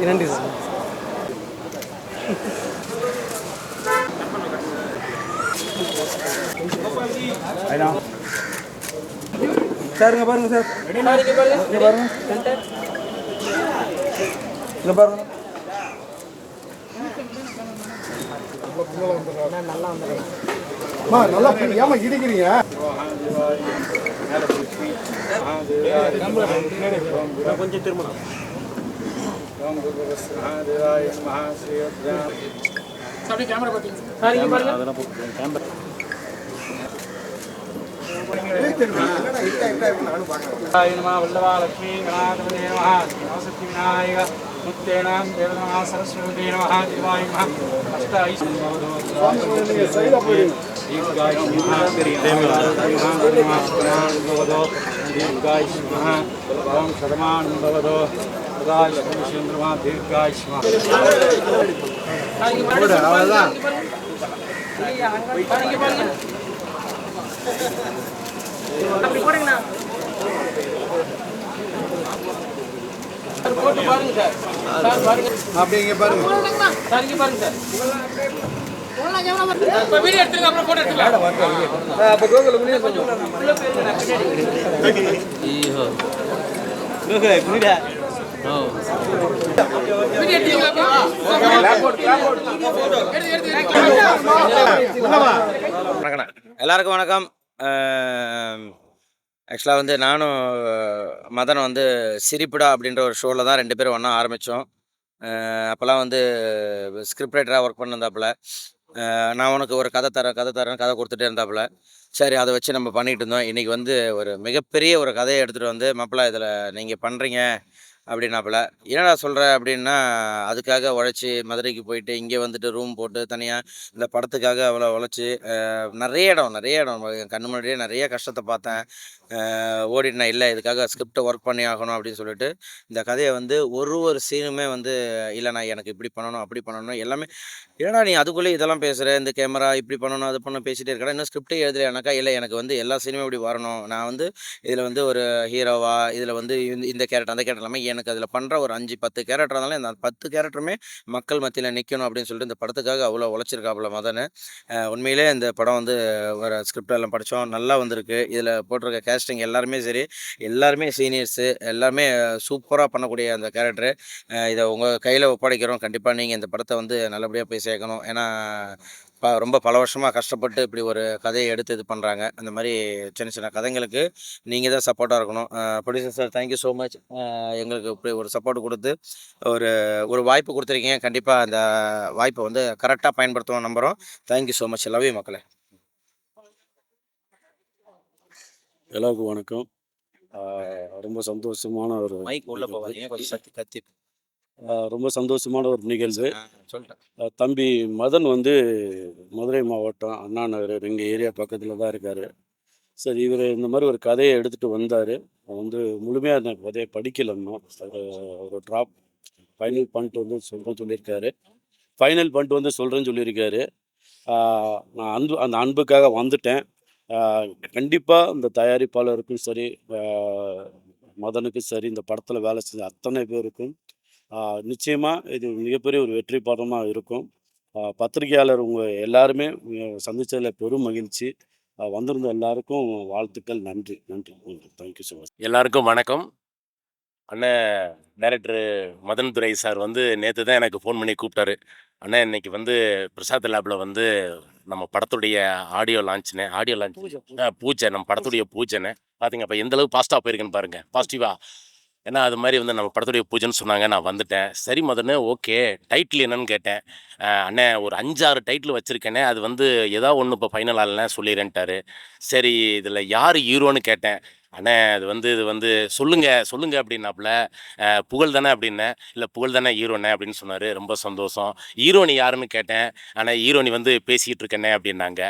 நன்றி sir. Sir இங்கே பாருங்க சார், இங்கே பாருங்க, இங்கே பாருங்க. நல்லா ஏமா இடிக்கிறீங்க? கொஞ்சம் திரும்பணும். வல்லவாலட்சுமி கணாதிபதி நமஹ சரஸ்வதி விநாயக முத்தேனாம் தேவதமா சரஸ்வதி நமஹ தேவாய நமஹ அஷ்ட ஐஸ்வர்யம் ஓம் சதமானம் பவதோ சந்திரமா தீர்காயுஷ்மா. அவ்வளோதான். அப்படி போடுங்கண்ணா. போட்டு பாருங்க சார். சார் பாருங்க. அப்படி இங்க பாருங்க. சார் இங்க பாருங்க சார். இப்ப வீடியோ எடுத்துங்க, அப்புறம் போட்டோ எடுத்துங்க. அப்ப கோகுல முனிய கொஞ்சம். ஈஹோ. கோகுல குனிடா. ஓ. வீடியோ எடுத்துங்க அப்ப. எல்லாருக்கும் வணக்கம். ஆக்சுவலாக வந்து நானும் மதன் வந்து சிரிப்புடா அப்படின்ற ஒரு ஷோவில் தான் 2 பேரும் ஒன்றா ஆரம்பித்தோம். அப்போல்லாம் வந்து ஸ்கிரிப்ட் ரைட்டராக ஒர்க் பண்ணிருந்தாப்புல. நான் உனக்கு ஒரு கதை தரேன் கதை கொடுத்துட்டே இருந்தாப்புல. சரி, அதை வச்சு நம்ம பண்ணிகிட்டு இருந்தோம். இன்றைக்கி வந்து ஒரு மிகப்பெரிய ஒரு கதையை எடுத்துகிட்டு வந்து, மாப்பிள்ள இதில் நீங்கள் பண்ணுறீங்க அப்படின்னாப்புல. என்னடா சொல்கிற அப்படின்னா, அதுக்காக உழைச்சி மதுரைக்கு போயிட்டு இங்கே வந்துட்டு ரூம் போட்டு தனியாக இந்த படத்துக்காக அவ்வளோ உழைச்சி நிறைய இடம் என் கண்ணு முன்னாடியே நிறைய கஷ்டத்தை பார்த்தேன். ஓடிட்டேன். இல்லை, இதுக்காக ஸ்கிரிப்டை ஒர்க் பண்ணி ஆகணும் அப்படின்னு சொல்லிட்டு இந்த கதையை வந்து ஒரு சீனுமே வந்து இல்லைண்ணா எனக்கு இப்படி பண்ணணும் அப்படி பண்ணணும் எல்லாமே. ஏன்னா நீ அதுக்குள்ளே இதெல்லாம் பேசுகிற, இந்த கேமரா இப்படி பண்ணணும் அது பண்ண பேசிகிட்டே இருக்கடா, இன்னும் ஸ்கிரிப்டே எழுதலையானாக்கா. இல்லை, எனக்கு வந்து எல்லா சீனுமே இப்படி வரணும், நான் வந்து இதில் வந்து ஒரு ஹீரோவா, இதில் வந்து இந்த கேரக்டர் அந்த கேரக்டர் எல்லாமே எனக்கு அதில் பண்ணுற ஒரு 5-10 கேரக்டர் இருந்தாலும் இந்த 10 கேரக்டருமே மக்கள் மத்தியில் நிற்கணும் அப்படின்னு சொல்லிட்டு இந்த படத்துக்காக அவ்வளோ உழைச்சிருக்காப்புல மதன். உண்மையிலே இந்த படம் வந்து ஒரு ஸ்கிரிப்ட் எல்லாம் படித்தோம், நல்லா வந்திருக்கு. இதில் போட்டிருக்க கேஸ்டிங் எல்லாருமே சரி, எல்லாருமே சீனியர்ஸு, எல்லாருமே சூப்பராக பண்ணக்கூடிய அந்த கேரக்டரு. இதை உங்கள் கையில் ஒப்படைக்கிறோம். கண்டிப்பாக நீங்கள் இந்த படத்தை வந்து நல்லபடியாக போய் சேர்க்கணும். ஏன்னா ரொம்ப பல வருஷமாக கஷ்டப்பட்டு இப்படி ஒரு கதையை எடுத்து இது பண்ணுறாங்க. அந்த மாதிரி சின்ன சின்ன கதைங்களுக்கு நீங்கள் தான் சப்போர்ட்டாக இருக்கணும். Producer sir, thank you so much. எங்களுக்கு இப்படி ஒரு சப்போர்ட் கொடுத்து ஒரு ஒரு வாய்ப்பு கொடுத்துருக்கீங்க. கண்டிப்பாக அந்த வாய்ப்பை வந்து கரெக்டாக பயன்படுத்துவோம் நம்புகிறோம். Thank you so much. Love you மக்களே. எல்லாருக்கும் வணக்கம். ரொம்ப சந்தோஷமான ஒரு மைக் உள்ள போகாதீங்க, கொஞ்சம் சத்தி கத்தி. ரொம்ப சந்தோஷமான ஒரு நிகழ்வு. சொல்லிட்டேன். தம்பி மதன் வந்து மதுரை மாவட்டம் அண்ணா நகர் எங்கள் ஏரியா பக்கத்தில் தான் இருக்கார். சரி, இவர் இந்த மாதிரி ஒரு கதையை எடுத்துகிட்டு வந்தார். வந்து முழுமையாக அந்த கதையை படிக்கலன்னா ஒரு ட்ராப் ஃபைனல் பண்ணிட்டு வந்து சொல்லியிருக்காரு. நான் அந்த அன்புக்காக வந்துட்டேன். கண்டிப்பாக இந்த தயாரிப்பாளருக்கும் சரி, மதனுக்கும் சரி, இந்த படத்தில் வேலை செஞ்ச அத்தனை பேருக்கும் நிச்சயமாக இது மிகப்பெரிய ஒரு வெற்றி படமாக இருக்கும். பத்திரிகையாளர் உங்கள் எல்லாருமே சந்தித்ததில் பெரும் மகிழ்ச்சி. வந்திருந்த எல்லாருக்கும் வாழ்த்துக்கள். நன்றி. Thank you so much. எல்லாருக்கும் வணக்கம். அண்ணன் டைரக்டர் மதன் துரை சார் வந்து நேற்று தான் எனக்கு ஃபோன் பண்ணி கூப்பிட்டாரு. அண்ணன் இன்னைக்கு வந்து பிரசாத் லேபில் வந்து நம்ம படத்துடைய ஆடியோ லான்ச் பூஜை, நம்ம படத்துடைய பூஜைன்னு பார்த்தீங்க. அப்போ எந்தளவு பாசிட்டிவாக போயிருக்குன்னு பாருங்கள், பாசிட்டிவாக. ஏன்னா அது மாதிரி வந்து நம்ம படத்துடைய பூஜைன்னு சொன்னாங்க, நான் வந்துட்டேன். சரி மதனு, ஓகே, டைட்டில் என்னன்னு கேட்டேன். அண்ணே ஒரு 5-6 டைட்டில் வச்சுருக்கேனே, அது வந்து ஏதாவது ஒன்று இப்போ ஃபைனல் ஆகலைன்னா சொல்லிடுறேன்ட்டாரு. சரி, இதில் யார் ஹீரோன்னு கேட்டேன். அண்ணே இது வந்து சொல்லுங்க அப்படின்னாப்புல. புகழ் தானே அப்படின்னேன். இல்லை, புகழ் தானே ஹீரோண்ணே அப்படின்னு சொன்னார். ரொம்ப சந்தோஷம். ஹீரோனி யாருன்னு கேட்டேன். ஆனால் ஹீரோனி வந்து பேசிக்கிட்டு இருக்கேனே அப்படின்னாங்க.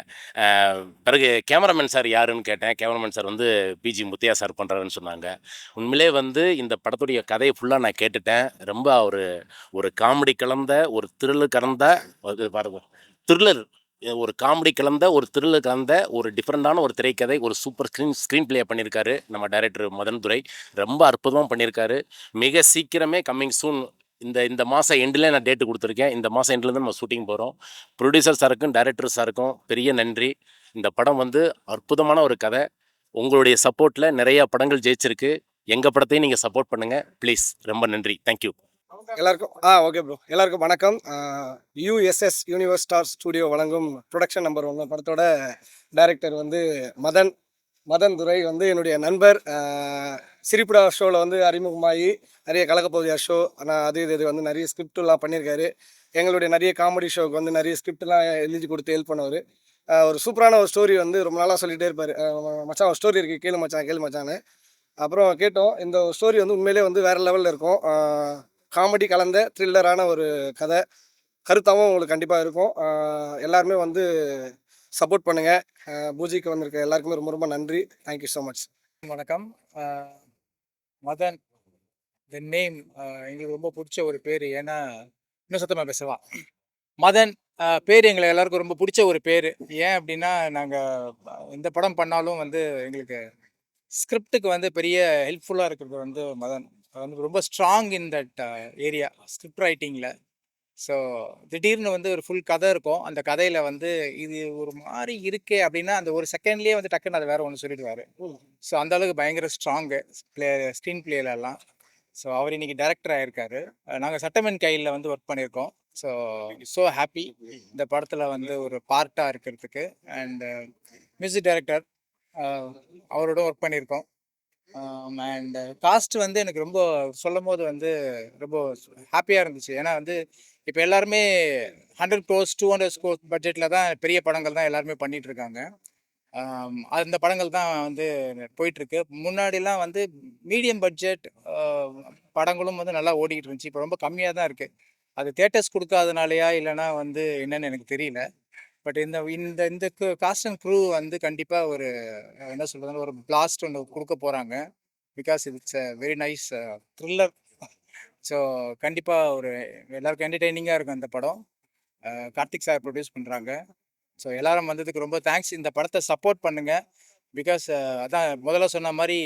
பிறகு கேமராமேன் சார் யாருன்னு கேட்டேன். கேமராமேன் சார் வந்து பிஜி முத்தையா சார் பண்ணுறாருன்னு சொன்னாங்க. உண்மையிலே வந்து இந்த படத்துடைய கதையை ஃபுல்லாக நான் கேட்டுட்டேன். ரொம்ப ஒரு காமெடி கலந்த, ஒரு த்ரில்லர் கலந்த த்ரில்லர் ஒரு காமெடி கலந்த, ஒரு த்ரில்லர் கலந்த, ஒரு டிஃப்ரெண்டான ஒரு திரைக்கதை, ஒரு சூப்பர் ஸ்க்ரீன் ப்ளே பண்ணியிருக்காரு நம்ம டைரக்டர் மதன் துரை. ரொம்ப அற்புதமாக பண்ணியிருக்காரு. மிக சீக்கிரமே கம்மிங் சூன் இந்த மாதம் எண்டில் நான் டேட்டு கொடுத்துருக்கேன். இந்த மாதம் எண்ட்லேருந்து நம்ம ஷூட்டிங் போகிறோம். ப்ரொடியூசர் சாருக்கும் டைரக்டர் சாருக்கும் பெரிய நன்றி. இந்த படம் வந்து அற்புதமான ஒரு கதை. உங்களுடைய சப்போர்ட்டில் நிறையா படங்கள் ஜெயிச்சிருக்கு. எங்கள் படத்தையும் நீங்கள் சப்போர்ட் பண்ணுங்கள் ப்ளீஸ். ரொம்ப நன்றி. தேங்க்யூ. எல்லாருக்கும் ஓகே ப்ரோ. எல்லாருக்கும் வணக்கம். யுஎஸ்எஸ் யூனிவர்ஸ் ஸ்டார் ஸ்டுடியோ வழங்கும் ப்ரொடக்ஷன் நம்பர் 1 படத்தோட டைரக்டர் வந்து மதன் துரை வந்து என்னுடைய நண்பர். சிரிப்புடா ஷோவில் வந்து அறிமுகமாகி நிறைய கலக்கப்பகுதியா ஷோ இது வந்து நிறைய ஸ்கிரிப்டெலாம் பண்ணியிருக்காரு. எங்களுடைய நிறைய காமெடி ஷோவுக்கு வந்து நிறைய ஸ்கிரிப்டெலாம் எழுதி கொடுத்து ஹெல்ப் பண்ணுவார். ஒரு சூப்பரான ஒரு ஸ்டோரி வந்து ரொம்ப நாளாக சொல்லிகிட்டே இருப்பார். மச்சான் ஒரு ஸ்டோரி இருக்குது, கேளு மச்சான்னு. அப்புறம் கேட்டோம். இந்த ஸ்டோரி வந்து உண்மையிலே வந்து வேறு லெவலில் இருக்கும். காமெடி கலந்த த்ரில்லரான ஒரு கதை, கருத்தாகவும் உங்களுக்கு கண்டிப்பாக இருக்கும். எல்லாருமே வந்து சப்போர்ட் பண்ணுங்கள். பூஜைக்கு வந்திருக்க எல்லாருக்குமே ரொம்ப ரொம்ப நன்றி. Thank you so much. வணக்கம். மதன் த நேம் எங்களுக்கு ரொம்ப பிடிச்ச ஒரு பேர். ஏன்னா இன்னும் சத்தமாக பேசவா? மதன் பேர் எங்களை எல்லாருக்கும் ரொம்ப பிடிச்ச ஒரு பேர். ஏன் அப்படின்னா நாங்கள் இந்த படம் பண்ணாலும் வந்து எங்களுக்கு ஸ்கிரிப்டுக்கு வந்து பெரிய ஹெல்ப்ஃபுல்லாக இருக்கிறது வந்து மதன் வந்து ரொம்ப strong in that area script ரைட்டிங்கில். ஸோ திடீர்னு வந்து ஒரு ஃபுல் கதை இருக்கும். அந்த கதையில் வந்து இது ஒரு மாதிரி இருக்கே அப்படின்னா அந்த ஒரு செகண்ட்லேயே வந்து டக்குன்னு அதை வேற ஒன்று சொல்லிடுவார். ஸோ அந்த அளவுக்கு பயங்கர ஸ்ட்ராங்கு ஸ்க்ரீன் பிளேலெல்லாம். ஸோ அவர் இன்னைக்கு டைரக்டர் ஆகிருக்காரு. நாங்கள் சட்டமன் கையில் வந்து ஒர்க் பண்ணியிருக்கோம். ஸோ ஹாப்பி இந்த படத்தில் வந்து ஒரு பார்ட்டாக இருக்கிறதுக்கு. அண்டு மியூசிக் டைரக்டர் அவரோட ஒர்க் பண்ணியிருக்கோம். அண்ட் காஸ்ட் வந்து எனக்கு ரொம்ப சொல்லும் போது வந்து ரொம்ப ஹாப்பியாக இருந்துச்சு. ஏன்னா வந்து இப்போ எல்லாருமே 100 crores 200 crores பட்ஜெட்டில் தான் பெரிய படங்கள் தான் எல்லாருமே பண்ணிட்டு இருக்காங்க. அந்த படங்கள் தான் வந்து போயிட்டுருக்கு. முன்னாடிலாம் வந்து மீடியம் பட்ஜெட் படங்களும் வந்து நல்லா ஓடிக்கிட்டு இருந்துச்சு. இப்போ ரொம்ப கம்மியாக தான் இருக்குது. அது தேட்டர்ஸ் கொடுக்காதனாலையா இல்லைனா வந்து என்னன்னு எனக்கு தெரியல. பட் இந்த இந்த இந்த காஸ்ட் அண்ட் க்ரூ வந்து கண்டிப்பாக ஒரு என்ன சொல்கிறதுன்னு ஒரு பிளாஸ்ட் ஒன்று கொடுக்க போகிறாங்க. Because it's a very nice thriller. So கண்டிப்பாக ஒரு எல்லாருக்கும் என்டர்டெய்னிங்காக இருக்கும் இந்த படம். கார்த்திக் சார் ப்ரொடியூஸ் பண்ணுறாங்க. ஸோ எல்லாரும் வந்ததுக்கு ரொம்ப தேங்க்ஸ். இந்த படத்தை சப்போர்ட் பண்ணுங்கள். பிகாஸ் அதான் முதல்ல சொன்ன மாதிரி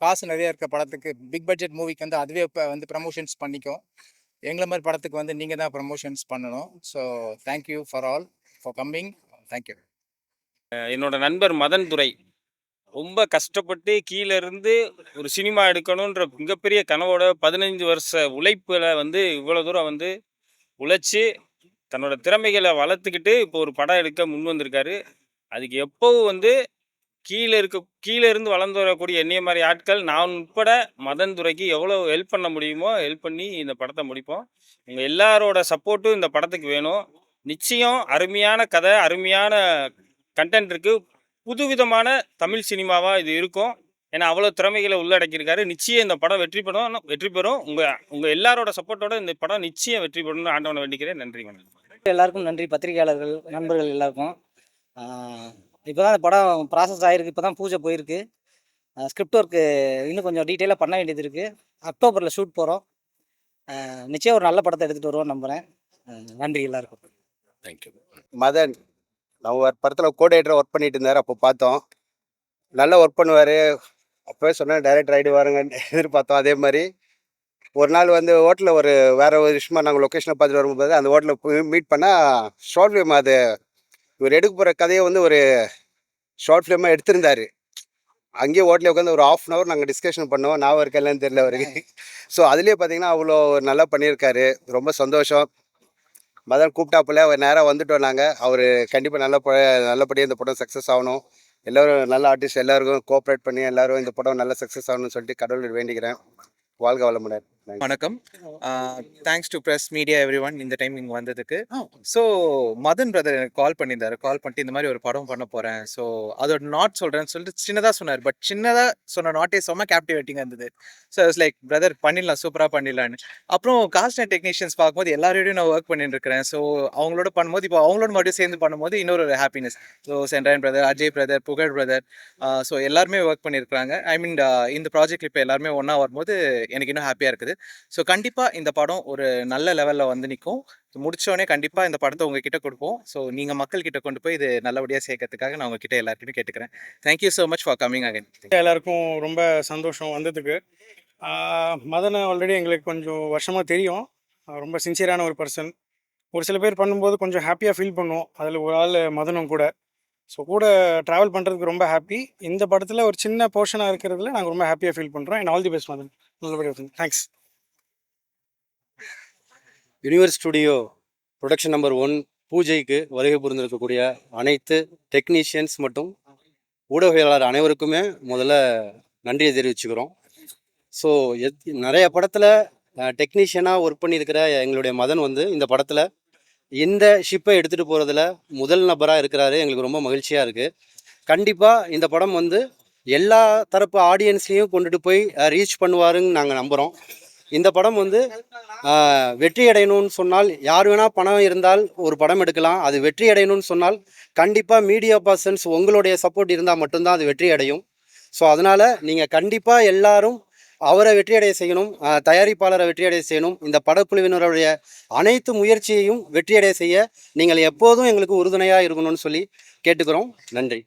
காசு நிறையா இருக்க படத்துக்கு பிக் பட்ஜெட் மூவிக்கு வந்து அதுவே இப்போ வந்து ப்ரமோஷன்ஸ் பண்ணிக்கும். எங்களை மாதிரி படத்துக்கு வந்து நீங்கள் தான் ப்ரமோஷன்ஸ் பண்ணணும். So thank you for all for coming. Thank you. என்னோட நண்பர் மதன் துரை ரொம்ப கஷ்டப்பட்டு கீழே இருந்து ஒரு சினிமா எடுக்கணுன்ற மிகப்பெரிய கனவோட 15 வருஷ உழைப்பில் வந்து இவ்வளோ தூரம் வந்து உழைச்சி தன்னோட திறமைகளை வளர்த்துக்கிட்டு இப்போ ஒரு படம் எடுக்க முன் வந்திருக்காரு. அதுக்கு எப்போவும் வந்து கீழே இருந்து வளர்ந்து வரக்கூடிய என்னைய மாதிரி ஆட்கள் நான் உட்பட மதன் துரைக்கு எவ்வளோ ஹெல்ப் பண்ண முடியுமோ ஹெல்ப் பண்ணி இந்த படத்தை முடிப்போம். உங்கள் எல்லாரோட சப்போர்ட்டும் இந்த படத்துக்கு வேணும். நிச்சயம் அருமையான கதை, அருமையான கண்டென்ட் இருக்குது. புதுவிதமான தமிழ் சினிமாவாக இது இருக்கும். ஏன்னா அவ்வளோ திறமைகளை உள்ளடக்கியிருக்காரு. நிச்சயம் இந்த படம் வெற்றி பெறும். உங்கள் எல்லாரோட சப்போர்ட்டோட இந்த படம் நிச்சயம் வெற்றி பெறணும்னு ஆண்டவனை வேண்டிக்கிறேன். நன்றி. எல்லாருக்கும் நன்றி. பத்திரிகையாளர்கள் நண்பர்கள் எல்லாருக்கும். இப்போ தான் இந்த படம் ப்ராசஸ் ஆகிருக்கு. இப்போ தான் பூஜை போயிருக்கு. ஸ்கிரிப்ட் ஒர்க்கு இன்னும் கொஞ்சம் டீட்டெயிலாக பண்ண வேண்டியது இருக்குது. அக்டோபரில் ஷூட் போகிறோம். நிச்சயம் ஒரு நல்ல படத்தை எடுத்துகிட்டு வருவோம் நம்புகிறேன். நன்றி எல்லாருக்கும். தேங்க்யூ. மதன் நான் ஒரு படத்தில் கோஆர்டினேட்டராக ஒர்க் பண்ணிட்டு இருந்தார். அப்போ பார்த்தோம் நல்லா ஒர்க் பண்ணுவார். அப்போவே சொன்னேன் டைரக்டர் ஆகிடுவாருங்கன்னு எதிர்பார்த்தோம். அதே மாதிரி ஒரு நாள் வந்து ஹோட்டலில் வேறு ஒரு விஷயமா நாங்கள் லொக்கேஷனை பார்த்துட்டு வரும்போது அந்த ஹோட்டலில் மீட் பண்ணால் ஷார்ட் ஃபிலிம் அது இவர் எடுக்க போகிற கதையை வந்து ஒரு ஷார்ட் ஃபிலிமாக எடுத்திருந்தார். அங்கேயே ஹோட்டலில் உட்காந்து ஒரு 1/2 hour நாங்கள் டிஸ்கஷன் பண்ணோம். ஞாபகம் இருக்கா இல்லைன்னு தெரியல அவருக்கு. ஸோ அதுலேயே பார்த்தீங்கன்னா அவ்வளோ நல்லா பண்ணியிருக்காரு. ரொம்ப சந்தோஷம். மதன் கூப்பிட்டாப்புல அவர் நேராக வந்துட்டோம் நாங்கள். அவர் கண்டிப்பாக நல்லபடியாக இந்த படம் சக்ஸஸ் ஆகணும். எல்லோரும் நல்ல ஆர்டிஸ்ட் எல்லாருக்கும் கோஆப்ரேட் பண்ணி எல்லோரும் இந்த படம் நல்லா சக்ஸஸ் ஆகணும்னு சொல்லிட்டு கடவுள் வேண்டிக்கிறேன். வாழ்க வளமுடன். வணக்கம். Thanks to press media every one இந்த டைம் இங்கே வந்ததுக்கு. ஸோ மதன் பிரதர் எனக்கு கால் பண்ணிட்டு இந்த மாதிரி ஒரு படம் பண்ண போகிறேன். ஸோ அதோட நாட் சொல்கிறேன்னு சொல்லிட்டு சின்னதாக சொன்னார். பட் சின்னதாக சொன்ன நாட்டே செம்ம கேப்டிவேட்டிங்காக இருந்தது. ஸோ இட்ஸ் லைக் பிரதர் பண்ணிடலாம், சூப்பராக பண்ணிடலான்னு. அப்புறம் காஸ்ட் அண்ட் டெக்னீஷியன்ஸ் பார்க்கும்போது எல்லாரோடையும் நான் ஒர்க் பண்ணிட்டு இருக்கிறேன். ஸோ அவங்களோட பண்ணும்போது இப்போ அவங்களோட மட்டும் சேர்ந்து பண்ணும்போது இன்னொரு happiness. So Sendrayan brother, Ajay brother, புகழ் பிரதர், ஸோ எல்லாருமே ஒர்க் பண்ணியிருக்கிறாங்க. ஐ மீன் இந்த ப்ராஜெக்ட் இப்போ எல்லாருமே ஒன்றா வரும்போது எனக்கு இன்னும் ஹாப்பியாக இருக்குது. ஸோ கண்டிப்பாக இந்த படம் ஒரு நல்ல லெவலில் வந்து நிற்கும். முடிச்சோடனே கண்டிப்பாக இந்த படத்தை உங்ககிட்ட கொடுப்போம். ஸோ நீங்கள் மக்கள்கிட்ட கொண்டு போய் இது நல்லபடியாக சேர்க்கறதுக்காக நான் உங்ககிட்ட எல்லாருக்கிட்டையும் கேட்டுக்கிறேன். Thank you so much for coming again. எல்லாருக்கும் ரொம்ப சந்தோஷம் வந்ததுக்கு. மதனை ஆல்ரெடி எங்களுக்கு கொஞ்சம் வருஷமாக தெரியும். ரொம்ப சின்சியரான ஒரு பர்சன். ஒரு சில பேர் பண்ணும்போது கொஞ்சம் ஹாப்பியாக ஃபீல் பண்ணுவோம். அதில் ஒரு ஆள் மதனும் கூட. ஸோ கூட ட்ராவல் பண்ணுறதுக்கு ரொம்ப ஹாப்பி. இந்த படத்தில் ஒரு சின்ன போர்ஷனாக இருக்கிறதுல நாங்கள் ரொம்ப ஹாப்பியாக ஃபீல் பண்ணுறோம். And all the best Madan. நல்லபடியாக thanks. Universe studio production number 1 பூஜைக்கு வருகை புரிந்திருக்கக்கூடிய அனைத்து டெக்னீஷியன்ஸ் மற்றும் ஊடகவியலாளர் அனைவருக்குமே முதல்ல நன்றியை தெரிவிச்சுக்கிறோம். ஸோ நிறைய படத்தில் டெக்னீஷியனாக ஒர்க் பண்ணியிருக்கிற எங்களுடைய மதன் வந்து இந்த படத்தில் இந்த ஷிப்பை எடுத்துகிட்டு போகிறதுல முதல் நபராக இருக்கிறாரு. எங்களுக்கு ரொம்ப மகிழ்ச்சியாக இருக்குது. கண்டிப்பாக இந்த படம் வந்து எல்லா தரப்பு ஆடியன்ஸையும் கொண்டுட்டு போய் ரீச் பண்ணுவாருன்னு நாங்கள் நம்புகிறோம். இந்த படம் வந்து வெற்றி அடையணும்னு சொன்னால் யார் வேணால் பணம் இருந்தால் ஒரு படம் எடுக்கலாம். அது வெற்றி அடையணும்னு சொன்னால் கண்டிப்பாக மீடியா பர்சன்ஸ் உங்களுடைய சப்போர்ட் இருந்தால் மட்டும்தான் அது வெற்றி அடையும். ஸோ அதனால் நீங்கள் கண்டிப்பாக எல்லாரும் அவரை வெற்றியடைய செய்யணும், தயாரிப்பாளரை வெற்றியடைய செய்யணும். இந்த படக்குழுவினருடைய அனைத்து முயற்சியையும் வெற்றியடைய செய்ய நீங்கள் எப்போதும் எங்களுக்கு உறுதுணையாக இருக்கணும்னு சொல்லி கேட்டுக்கிறோம். நன்றி.